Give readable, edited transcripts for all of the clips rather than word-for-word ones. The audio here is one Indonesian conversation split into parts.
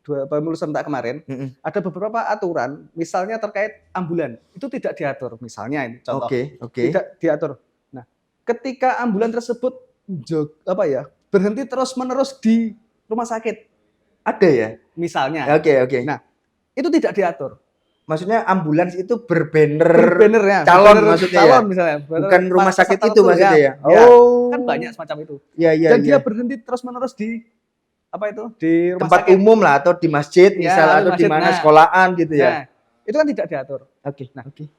pemilu serentak kemarin, ada beberapa aturan, misalnya terkait ambulan, itu tidak diatur. Misalnya ini contoh, tidak diatur. Nah, ketika ambulan tersebut berhenti terus-menerus di rumah sakit, ada ya? Misalnya. Nah, itu tidak diatur. Maksudnya ambulans itu berbanner ya, calon maksudnya calon ya? misalnya. Bukan rumah sakit itu maksudnya ya? Kan banyak semacam itu. Iya. Dan dia berhenti terus-menerus di di rumah tempat sakit umum lah, atau di masjid misal, atau di mana sekolahan gitu ya. Itu kan tidak diatur.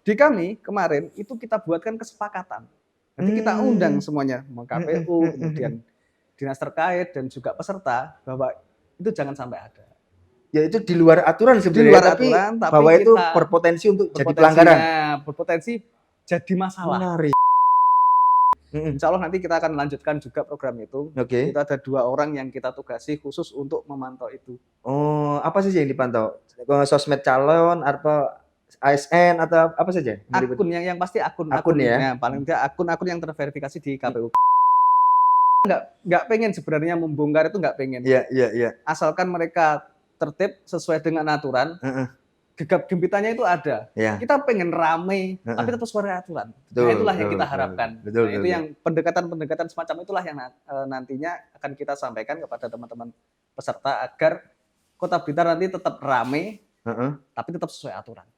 Di kami kemarin itu kita buatkan kesepakatan. Nanti kita undang semuanya, KPU, kemudian dinas terkait dan juga peserta, bahwa itu jangan sampai ada. Ya itu di luar aturan sebenarnya, tapi bahwa itu berpotensi untuk jadi pelanggaran. Berpotensi jadi masalah. Menarik. Insya Allah nanti kita akan melanjutkan juga program itu. Itu ada 2 orang yang kita tugasi khusus untuk memantau itu. Oh, apa saja yang dipantau? Sosmed calon atau ASN atau apa saja? Akun yang pasti akun ya. Paling tidak akun-akun yang terverifikasi di KPU. Nggak pengen sebenarnya membongkar itu, nggak pengen. Iya. Asalkan mereka tertib sesuai dengan aturan. Gegap gempitannya itu ada. Kita pengen rame, tapi tetap sesuai aturan. Itulah yang kita harapkan. Itu yang pendekatan semacam itulah yang nantinya akan kita sampaikan kepada teman-teman peserta agar Kota Blitar nanti tetap rame, tapi tetap sesuai aturan.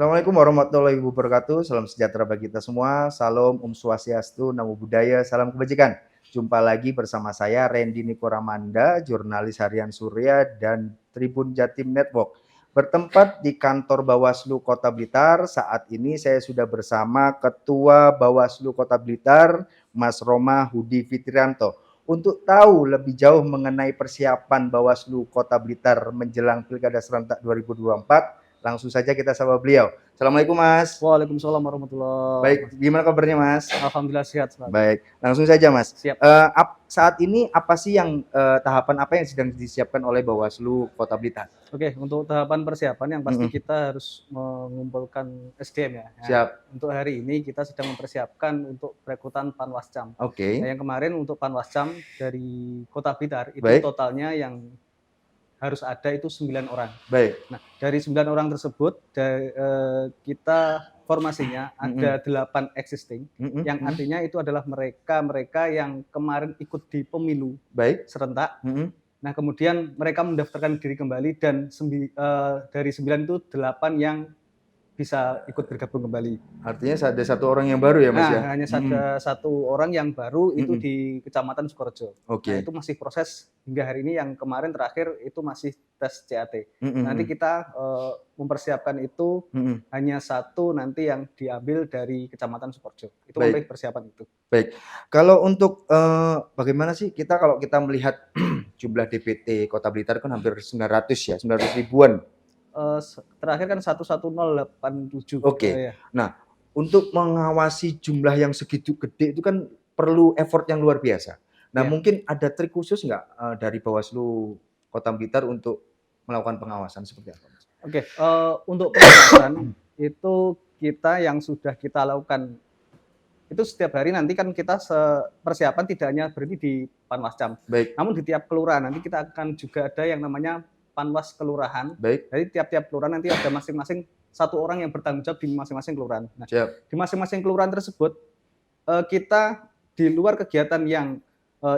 Assalamualaikum warahmatullahi wabarakatuh. Salam sejahtera bagi kita semua. Salam Om Swastiastu, Namo Buddhaya, salam kebajikan. Jumpa lagi bersama saya Randy Nikoramanda, jurnalis harian Surya dan Tribun Jatim Network. Bertempat di kantor Bawaslu Kota Blitar. Saat ini saya sudah bersama Ketua Bawaslu Kota Blitar, Mas Roma Hudi Fitrianto. Untuk tahu lebih jauh mengenai persiapan Bawaslu Kota Blitar menjelang Pilkada Serentak 2024, langsung saja kita sapa beliau. Assalamualaikum Mas. Waalaikumsalam warahmatullahi. Baik, gimana kabarnya Mas? Alhamdulillah sehat. Baik, langsung saja Mas. Siap. Saat ini apa sih yang tahapan apa yang sedang disiapkan oleh Bawaslu Kota Blitar? Oke, untuk tahapan persiapan yang pasti kita harus mengumpulkan SDM ya. Siap. Untuk hari ini kita sedang mempersiapkan untuk perekrutan Panwascam. Oke. Nah, yang kemarin untuk Panwascam dari Kota Blitar itu totalnya yang harus ada itu 9 orang. Baik. Nah, dari 9 orang tersebut kita formasinya ada 8 existing, yang artinya itu adalah mereka yang kemarin ikut di pemilu serentak. Nah, kemudian mereka mendaftarkan diri kembali dan dari 9 itu 8 yang bisa ikut bergabung kembali. Artinya ada 1 orang yang baru ya Mas ya? Hanya ada 1 orang yang baru itu di Kecamatan Sukorejo. Nah, itu masih proses hingga hari ini, yang kemarin terakhir itu masih tes CAT. Nanti kita mempersiapkan itu hanya 1 nanti yang diambil dari Kecamatan Sukorejo. Itu persiapan itu. Baik. Kalau untuk bagaimana sih kalau kita melihat jumlah DPT Kota Blitar kan hampir 900 ya, 900 ribuan. Terakhir kan 11087. Nah, untuk mengawasi jumlah yang segitu gede itu kan perlu effort yang luar biasa. Nah, mungkin ada trik khusus nggak dari Bawaslu Kota Blitar untuk melakukan pengawasan seperti apa? Untuk pengawasan itu kita yang sudah kita lakukan itu setiap hari. Nanti kan kita persiapan tidak hanya berhenti di Panwascam, namun di tiap kelurahan nanti kita akan juga ada yang namanya Panwas Kelurahan. Jadi tiap-tiap kelurahan nanti ada masing-masing 1 orang yang bertanggung jawab di masing-masing kelurahan. Nah, di masing-masing kelurahan tersebut kita di luar kegiatan yang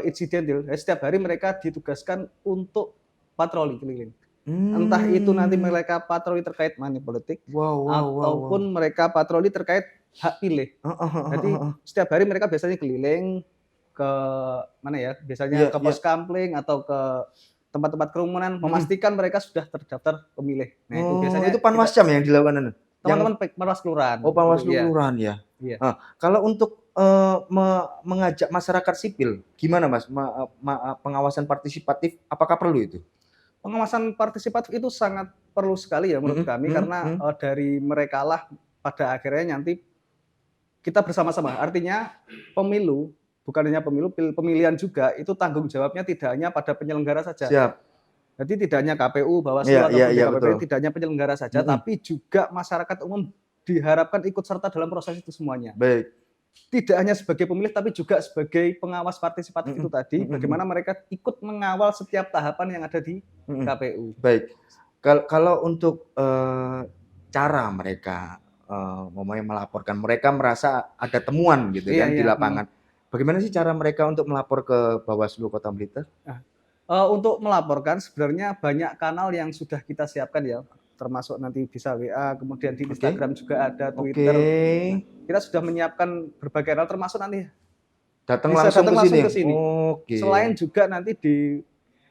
insidental, setiap hari mereka ditugaskan untuk patroli keliling. Entah itu nanti mereka patroli terkait money politik, ataupun mereka patroli terkait hak pilih. Jadi setiap hari mereka biasanya keliling ke mana ya? Biasanya ke pos kampling atau ke tempat-tempat kerumunan, memastikan mereka sudah terdaftar pemilih. Nah, itu biasanya itu Panwascam yang dilakukan teman-teman Panwas Kelurahan. Panwas Kelurahan ya. Iya. Kalau untuk mengajak masyarakat sipil, gimana Mas? Pengawasan partisipatif, apakah perlu itu? Pengawasan partisipatif itu sangat perlu sekali ya menurut kami karena dari merekalah pada akhirnya nanti kita bersama-sama. Artinya pemilu bukan hanya pemilu, pemilihan juga itu tanggung jawabnya tidak hanya pada penyelenggara saja. Siap. Jadi tidak hanya KPU, Bawaslu Iya, iya, ataupun iya, DKPP betul. tidak hanya penyelenggara saja, tapi juga masyarakat umum diharapkan ikut serta dalam proses itu semuanya. Baik. Tidak hanya sebagai pemilih, tapi juga sebagai pengawas partisipatif itu tadi, bagaimana mereka ikut mengawal setiap tahapan yang ada di KPU. Baik. Kalau untuk cara mereka melaporkan, mereka merasa ada temuan gitu Iya, kan di iya. lapangan. Bagaimana sih cara mereka untuk melapor ke Bawaslu Kota Blitar? Untuk melaporkan sebenarnya banyak kanal yang sudah kita siapkan ya, termasuk nanti bisa WA, kemudian di Instagram juga ada, Twitter. Nah, kita sudah menyiapkan berbagai hal termasuk nanti Datang bisa langsung datang ke langsung sini. ke sini. Oke. Selain juga nanti di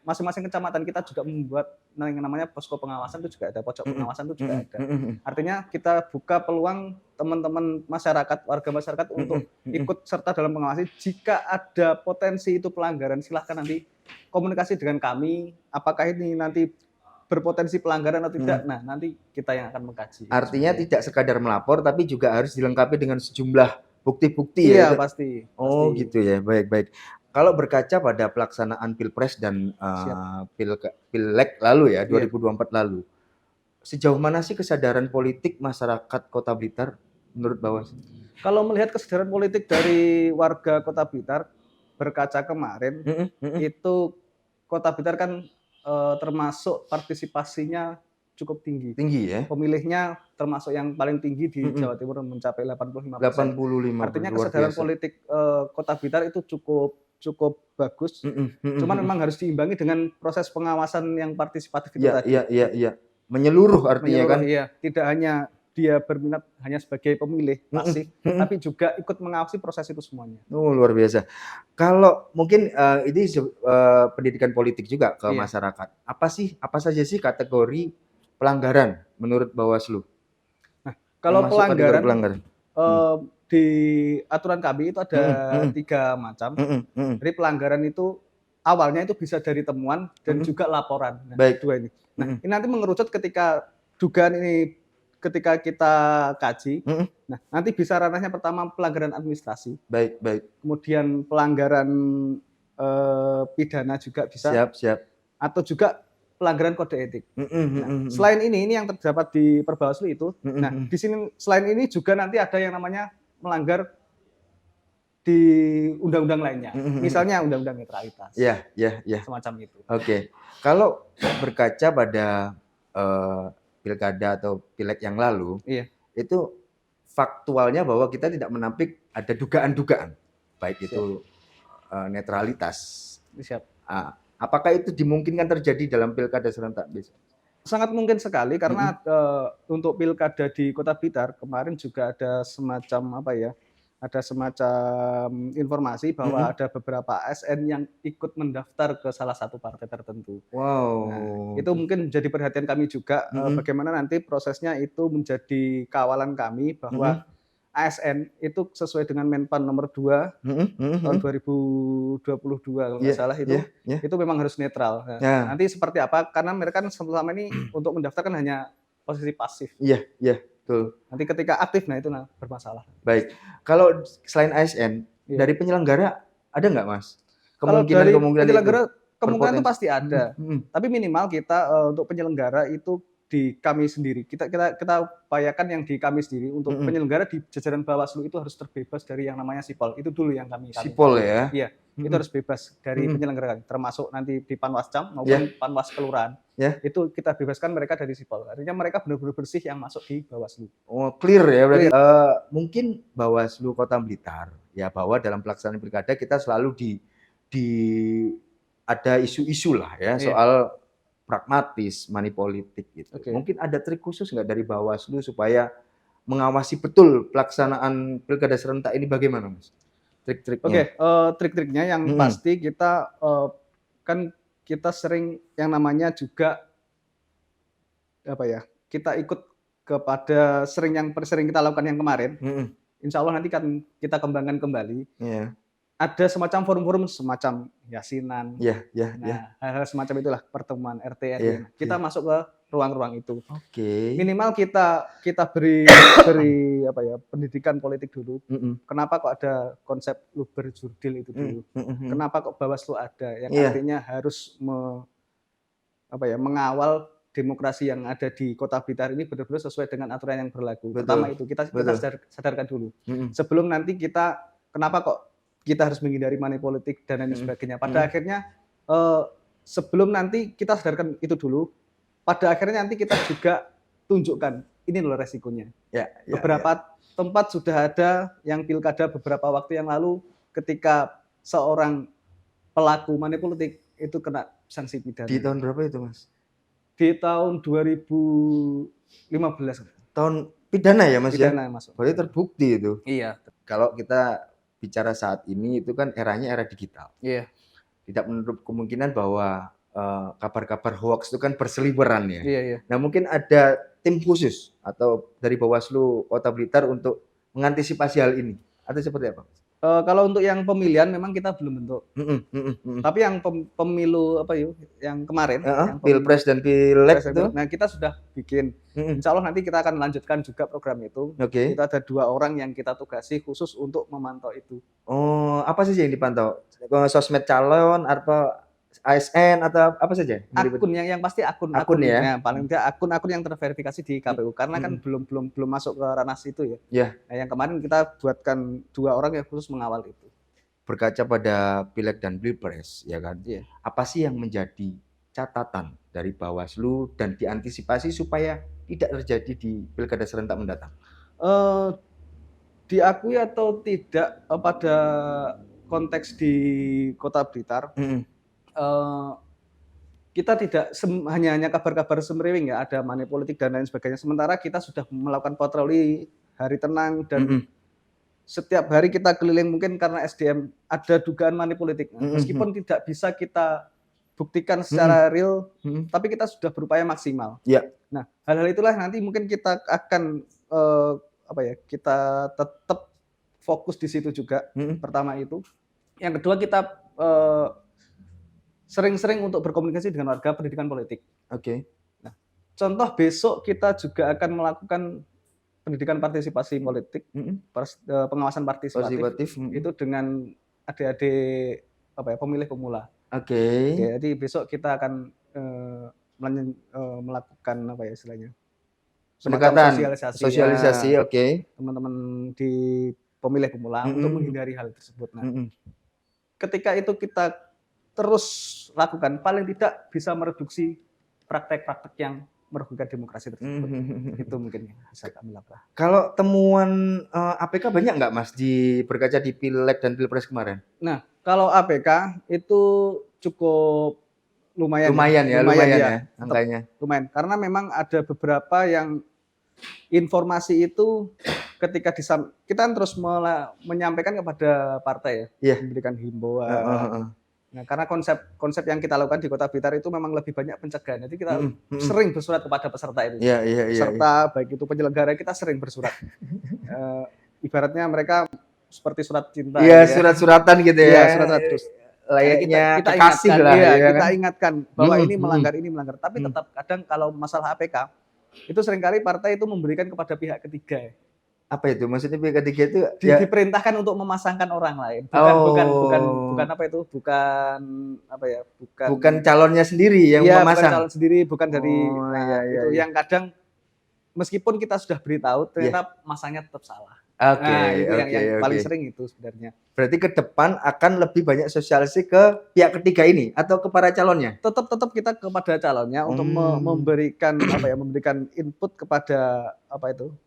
masing-masing kecamatan kita juga membuat yang namanya posko pengawasan, itu juga ada pojok pengawasan, itu juga ada. Artinya kita buka peluang teman-teman masyarakat, warga masyarakat untuk ikut serta dalam pengawasan. Jika ada potensi itu pelanggaran, silahkan nanti komunikasi dengan kami, apakah ini nanti berpotensi pelanggaran atau tidak. Nah, nanti kita yang akan mengkaji. Artinya tidak sekadar melapor, tapi juga harus dilengkapi dengan sejumlah bukti-bukti Iya, ya. pasti. Oh, gitu ya. Baik, baik. Kalau berkaca pada pelaksanaan Pilpres dan Pileg lalu ya, 2024 lalu, sejauh mana sih kesadaran politik masyarakat Kota Blitar menurut Bawaslu? Kalau melihat kesadaran politik dari warga Kota Blitar, berkaca kemarin, itu Kota Blitar kan termasuk partisipasinya cukup tinggi. Tinggi ya? Pemilihnya termasuk yang paling tinggi di Jawa Timur mencapai 85%. 85%. Artinya kesadaran politik Kota Blitar itu cukup bagus. Cuman memang harus diimbangi dengan proses pengawasan yang partisipatif itu tadi. Iya. Menyeluruh artinya kan? Iya, tidak hanya dia berminat hanya sebagai pemilih pasif, tapi juga ikut mengawasi proses itu semuanya. Oh, luar biasa. Kalau mungkin ini pendidikan politik juga ke masyarakat. Apa saja sih kategori pelanggaran menurut Bawaslu? Nah, kalau pelanggaran di aturan kami itu ada 3 macam. Jadi pelanggaran itu awalnya itu bisa dari temuan dan juga laporan. Nah, baik. Dua ini. Nah, ini nanti mengerucut ketika dugaan ini ketika kita kaji. Nah, nanti bisa ranahnya pertama pelanggaran administrasi. Baik. Kemudian pelanggaran pidana juga bisa. Siap. Atau juga pelanggaran kode etik. Nah, selain ini yang terdapat di Perbawaslu itu. Nah, di sini selain ini juga nanti ada yang namanya melanggar di undang-undang lainnya. Misalnya undang-undang netralitas. Iya. Semacam itu. Oke. Kalau berkaca pada pilkada atau pileg yang lalu, itu faktualnya bahwa kita tidak menampik ada dugaan-dugaan, baik itu netralitas. Siap. Apakah itu dimungkinkan terjadi dalam pilkada serentak besok? Sangat mungkin sekali karena untuk pilkada di Kota Blitar kemarin juga ada semacam informasi bahwa ada beberapa ASN yang ikut mendaftar ke salah satu partai tertentu. Wow. Nah, itu mungkin menjadi perhatian kami juga bagaimana nanti prosesnya itu menjadi kawalan kami bahwa ASN itu sesuai dengan Menpan nomor 2 tahun 2022 kalau nggak salah itu memang harus netral. Nah, nanti seperti apa? Karena mereka kan selama ini untuk mendaftar kan hanya posisi pasif. Iya. Betul. Nanti ketika aktif, nah itu bermasalah. Baik. Kalau selain ASN, dari penyelenggara ada nggak, Mas? Kalau dari penyelenggara kemungkinan itu pasti ada. Tapi minimal kita untuk penyelenggara itu di kami sendiri. Kita upayakan yang di kami sendiri untuk penyelenggara di jajaran Bawaslu itu harus terbebas dari yang namanya sipol. Itu dulu yang kami. Sipol ya? Iya. Itu harus bebas dari penyelenggara kami. Termasuk nanti di Panwascam maupun Panwas Kelurahan. Itu kita bebaskan mereka dari sipol. Artinya mereka benar-benar bersih yang masuk di Bawaslu. Oh, clear ya berarti. Mungkin Bawaslu Kota Blitar ya, bahwa dalam pelaksanaan pilkada kita selalu ada isu-isu lah ya soal pragmatis, money politik gitu. Mungkin ada trik khusus nggak dari Bawaslu supaya mengawasi betul pelaksanaan pilkada serentak ini bagaimana, Mas? Trik-triknya. Trik-triknya yang pasti kita kan kita sering yang namanya juga kita ikut kepada sering kita lakukan yang kemarin insya Allah nanti kan kita kembangkan kembali. Iya. Ada semacam forum-forum semacam yasinan. Iya. Nah, hal-hal semacam itulah pertemuan RT RW. Iya, Kita masuk ke ruang-ruang itu. Oke. Minimal kita beri apa ya, pendidikan politik dulu. Kenapa kok ada konsep luber jurdil itu dulu? Kenapa kok Bawaslu ada yang artinya harus mengawal demokrasi yang ada di Kota Blitar ini benar-benar sesuai dengan aturan yang berlaku. Pertama itu kita sadarkan dulu. Sebelum nanti kenapa kok kita harus menghindari money politik dan lain sebagainya. Pada akhirnya sebelum nanti kita sadarkan itu dulu, pada akhirnya nanti kita juga tunjukkan ini loh resikonya. Beberapa tempat sudah ada yang pilkada beberapa waktu yang lalu ketika seorang pelaku money politik itu kena sanksi pidana. Di tahun berapa itu, Mas? Di tahun 2015. Tahun pidana ya, Mas? Pidana, Mas. Berarti terbukti itu. Iya. Kalau kita bicara saat ini itu kan eranya era digital. Iya. Tidak menutup kemungkinan bahwa kabar-kabar hoax itu kan berseliweran ya. Iya. Nah, mungkin ada tim khusus atau dari Bawaslu Kota Blitar untuk mengantisipasi hal ini. Atau seperti apa? Kalau untuk yang pemilihan memang kita belum bentuk. Tapi yang pemilu yang kemarin, yang Pilpres dan Pileg itu, nah kita sudah bikin. Insya Allah nanti kita akan lanjutkan juga program itu. Kita ada 2 orang yang kita tugasi khusus untuk memantau itu. Oh, apa saja yang dipantau? Sosmed calon atau ASN atau apa saja? Akun yang pasti akun ya. Nah, paling tidak akun-akun yang terverifikasi di KPU karena kan belum masuk ke ranah situ ya. Iya. Nah, yang kemarin kita buatkan 2 orang yang khusus mengawal itu. Berkaca pada Pileg dan Pilpres ya kan. Iya. Apa sih yang menjadi catatan dari Bawaslu dan diantisipasi supaya tidak terjadi di Pilkada serentak mendatang? Diakui atau tidak pada konteks di Kota Blitar. Kita tidak hanya kabar-kabar semriwing ya, ada money politik dan lain sebagainya. Sementara kita sudah melakukan patroli hari tenang dan setiap hari kita keliling mungkin karena SDM ada dugaan money politik. Meskipun tidak bisa kita buktikan secara real, tapi kita sudah berupaya maksimal. Nah, hal-hal itulah nanti mungkin kita akan kita tetap fokus di situ juga. Pertama itu. Yang kedua kita sering-sering untuk berkomunikasi dengan warga pendidikan politik. Nah, contoh besok kita juga akan melakukan pendidikan partisipasi politik, pengawasan partisipatif itu dengan adik-adik pemilih pemula. Jadi besok kita akan melakukan istilahnya pendekatan sosialisasi, teman-teman di pemilih pemula untuk menghindari hal tersebut. Nah, ketika itu kita terus lakukan, paling tidak bisa mereduksi praktek-praktek yang merugikan demokrasi tersebut. Itu mungkin bisa kami lakukan. Kalau temuan APK banyak nggak, Mas, berkaca di Pileg dan Pilpres kemarin? Nah, kalau APK itu cukup lumayan ya angkanya. Lumayan, karena memang ada beberapa yang informasi itu ketika kita terus menyampaikan kepada partai ya, memberikan himbauan. Nah, karena konsep yang kita lakukan di Kota Blitar itu memang lebih banyak pencegahan. Jadi kita sering bersurat kepada peserta itu. Peserta baik itu penyelenggara kita sering bersurat. Ibaratnya mereka seperti surat cinta. Iya, surat-suratan gitu ya. Surat-surat terus. Layaknya kita kasih ingatkan, lah. Kita ingatkan bahwa ini melanggar. Tapi tetap kadang kalau masalah APK itu seringkali partai itu memberikan kepada pihak ketiga. Apa itu? Maksudnya pihak ketiga itu diperintahkan untuk memasangkan orang lain. Bukan calonnya sendiri yang memasang. Bukan calon sendiri, bukan dari itu yang kadang meskipun kita sudah beritahu ternyata masangnya tetap salah. Itu yang paling sering itu sebenarnya. Berarti ke depan akan lebih banyak sosialisasi ke pihak ketiga ini atau ke para calonnya? Tetap kita kepada calonnya untuk memberikan memberikan input kepada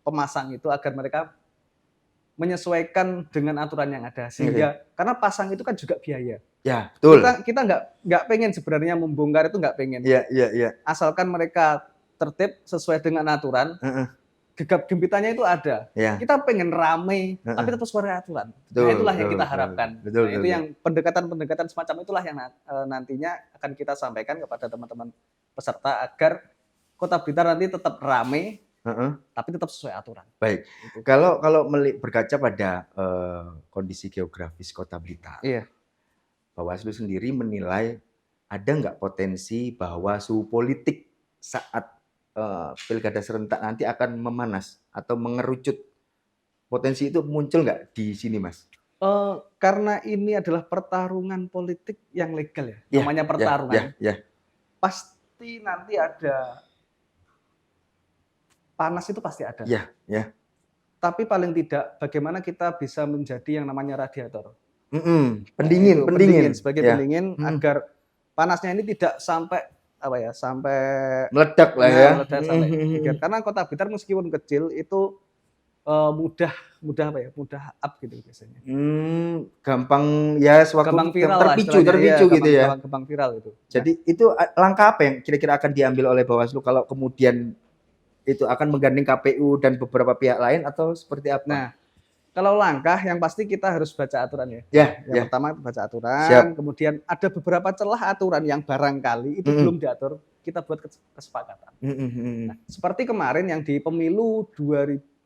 pemasang itu agar mereka menyesuaikan dengan aturan yang ada sehingga karena pasang itu kan juga biaya. Ya, betul. Kita nggak pengen sebenarnya membongkar itu nggak pengen. Iya. Asalkan mereka tertib sesuai dengan aturan. Gegap gempitanya itu ada. Kita pengen rame, tapi tetap sesuai aturan. Itulah yang kita harapkan. Itu yang pendekatan semacam itulah yang nantinya akan kita sampaikan kepada teman-teman peserta agar Kota Blitar nanti tetap rame, tapi tetap sesuai aturan. Baik. Gitu. Kalau berkaca pada kondisi geografis Kota Blitar, Iya. Bawaslu sendiri menilai ada nggak potensi bahwa suhu politik saat pilkada serentak nanti akan memanas atau mengerucut? Potensi itu muncul nggak di sini, Mas? Karena ini adalah pertarungan politik yang legal ya, namanya pertarungan. Pasti nanti ada panas, itu pasti ada. Tapi paling tidak bagaimana kita bisa menjadi yang namanya radiator. Pendingin sebagai pendingin agar panasnya ini tidak sampai sampai meledak lah ya. Meledak sampai karena Kota Blitar meskipun kecil itu mudah up gitu biasanya. Gampang ya sewaktu terpicu gitu ya. Gampang viral itu. Jadi itu langkah apa yang kira-kira akan diambil oleh Bawaslu kalau kemudian itu akan menggandeng KPU dan beberapa pihak lain atau seperti apa? Nah, kalau langkah yang pasti kita harus baca aturan ya. Yang pertama baca aturan, kemudian ada beberapa celah aturan yang barangkali itu belum diatur, kita buat kesepakatan. Nah, seperti kemarin yang di pemilu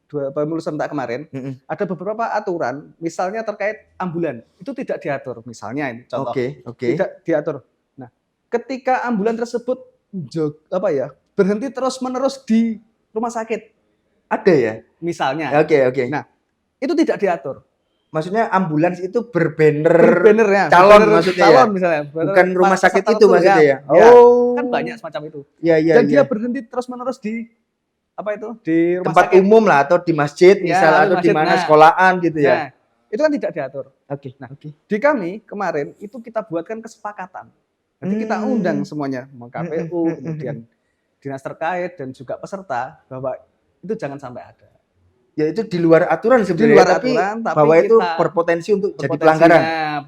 pemilu serentak kemarin, ada beberapa aturan, misalnya terkait ambulan, itu tidak diatur. Misalnya ini contoh, tidak diatur. Nah, ketika ambulan tersebut berhenti terus-menerus di rumah sakit, ada ya, misalnya. Nah, itu tidak diatur. Maksudnya ambulans itu berbanner ya, calon maksudnya calon ya? Misalnya. Bukan rumah sakit itu maksudnya ya? Kan banyak semacam itu. Dan dia berhenti terus-menerus di di rumah tempat sakit umum lah, atau di masjid misalnya, atau di mana sekolahan gitu ya. Itu kan tidak diatur. Di kami kemarin itu kita buatkan kesepakatan. Nanti kita undang semuanya, KPU, kemudian dinas terkait dan juga peserta, bahwa itu jangan sampai ada. Ya itu di luar aturan sebenarnya, tapi bahwa itu berpotensi untuk jadi pelanggaran.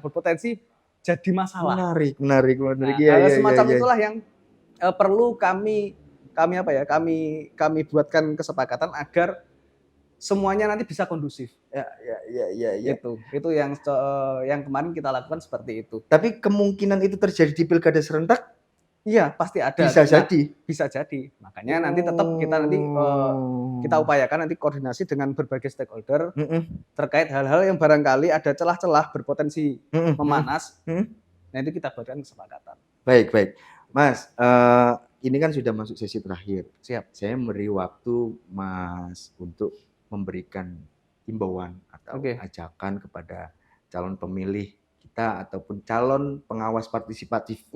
Berpotensi jadi masalah. Menarik. Semacam itulah yang perlu kami buatkan kesepakatan agar semuanya nanti bisa kondusif. Itu yang kemarin kita lakukan seperti itu. Tapi kemungkinan itu terjadi di pilkada serentak? Iya, pasti ada. Bisa jadi. Makanya nanti tetap kita upayakan nanti koordinasi dengan berbagai stakeholder terkait hal-hal yang barangkali ada celah-celah berpotensi memanas. Nah, itu kita buatkan kesepakatan. Baik. Mas, ini kan sudah masuk sesi terakhir. Siap. Saya memberi waktu Mas untuk memberikan himbauan atau ajakan kepada calon pemilih kita ataupun calon pengawas partisipatif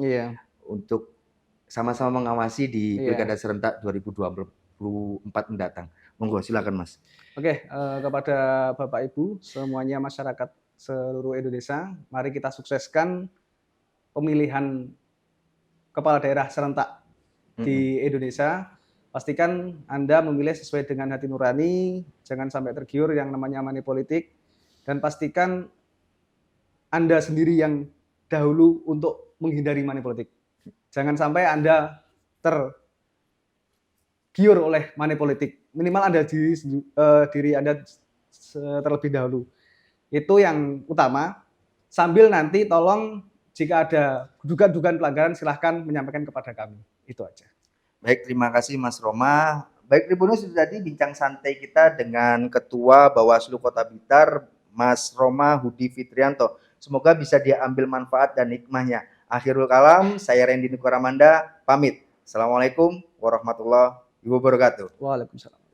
untuk sama-sama mengawasi di Pilkada Serentak 2024 mendatang. Monggo, silakan Mas. Kepada Bapak Ibu semuanya, masyarakat seluruh Indonesia, mari kita sukseskan pemilihan kepala daerah serentak di Indonesia. Pastikan Anda memilih sesuai dengan hati nurani, jangan sampai tergiur yang namanya money politik, dan pastikan Anda sendiri yang dahulu untuk menghindari money politik. Jangan sampai Anda tergiur oleh money politik. Minimal Anda diri Anda terlebih dahulu. Itu yang utama. Sambil nanti tolong jika ada dugaan-dugaan pelanggaran silahkan menyampaikan kepada kami. Itu aja. Baik, terima kasih Mas Roma. Baik, Tribuners, itu tadi bincang santai kita dengan Ketua Bawaslu Kota Blitar, Mas Roma Hudi Fitrianto. Semoga bisa diambil manfaat dan hikmahnya. Akhirul kalam, saya Randy Nikoramanda, pamit. Assalamualaikum warahmatullahi wabarakatuh. Waalaikumsalam.